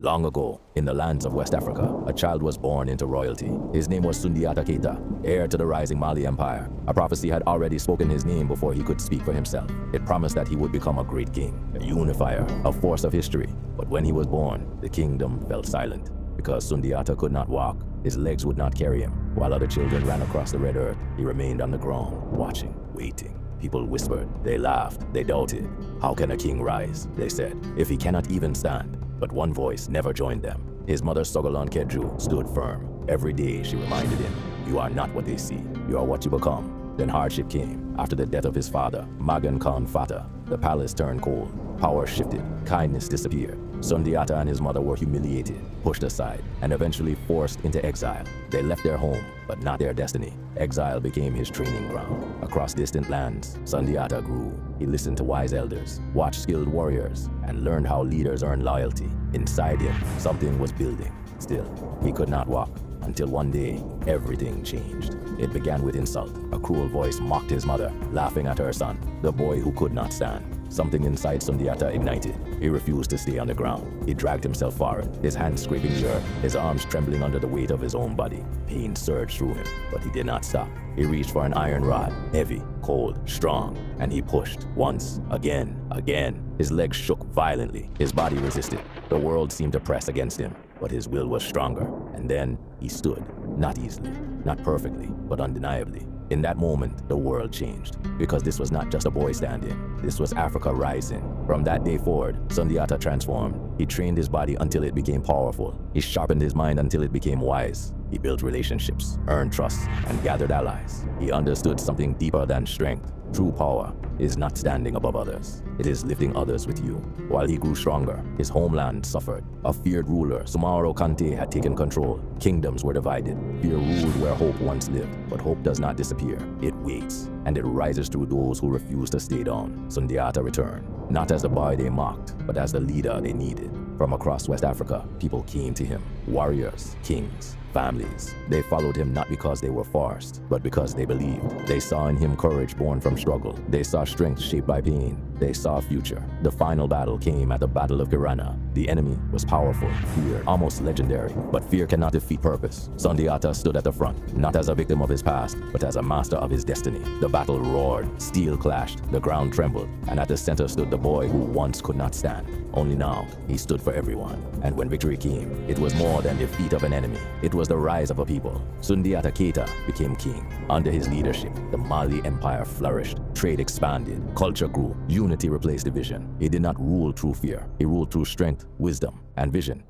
Long ago, in the lands of West Africa, a child was born into royalty. His name was Sundiata Keita, heir to the rising Mali Empire. A prophecy had already spoken his name before he could speak for himself. It promised that he would become a great king, a unifier, a force of history. But when he was born, the kingdom fell silent. Because Sundiata could not walk, his legs would not carry him. While other children ran across the red earth, he remained on the ground, watching, waiting. People whispered, they laughed, they doubted. How can a king rise, they said, if he cannot even stand? But one voice never joined them. His mother Sogolon Kedju stood firm. Every day she reminded him, you are not what they see, you are what you become. Then hardship came. After the death of his father, Magan Khan Fata, the palace turned cold. Power shifted, kindness disappeared. Sundiata and his mother were humiliated, pushed aside, and eventually forced into exile. They left their home, but not their destiny. Exile became his training ground. Across distant lands, Sundiata grew. He listened to wise elders, watched skilled warriors, and learned how leaders earn loyalty. Inside him, something was building. Still, he could not walk. Until one day, everything changed. It began with insult. A cruel voice mocked his mother, laughing at her son, the boy who could not stand. Something inside Sundiata ignited. He refused to stay on the ground. He dragged himself forward, his hands scraping the earth, his arms trembling under the weight of his own body. Pain surged through him, but he did not stop. He reached for an iron rod, heavy, cold, strong, and he pushed once, again. His legs shook violently. His body resisted. The world seemed to press against him, but his will was stronger. And then he stood, not easily, not perfectly, but undeniably. In that moment, the world changed, because this was not just a boy standing. This was Africa rising. From that day forward, Sundiata transformed. He trained his body until it became powerful. He sharpened his mind until it became wise. He built relationships, earned trust, and gathered allies. He understood something deeper than strength. True power is not standing above others. It is lifting others with you. While he grew stronger, his homeland suffered. A feared ruler, Sumaworo Kante, had taken control. Kingdoms were divided. Fear ruled where hope once lived. But hope does not disappear. It waits, and it rises through those who refuse to stay down. Sundiata returned, not as the boy they mocked, but as the leader they needed. From across West Africa, people came to him. Warriors, kings, families. They followed him not because they were forced, but because they believed. They saw in him courage born from struggle. They saw strength shaped by pain. They saw a future. The final battle came at the Battle of Kirana. The enemy was powerful, feared, almost legendary. But fear cannot defeat purpose. Sundiata stood at the front, not as a victim of his past, but as a master of his destiny. The battle roared, steel clashed, the ground trembled, and at the center stood the boy who once could not stand. Only now, he stood for everyone. And when victory came, it was more than defeat of an enemy. It was the rise of a people. Sundiata Keita became king. Under his leadership, the Mali Empire flourished. Trade expanded. Culture grew. Unity replaced division. He did not rule through fear. He ruled through strength, wisdom, and vision.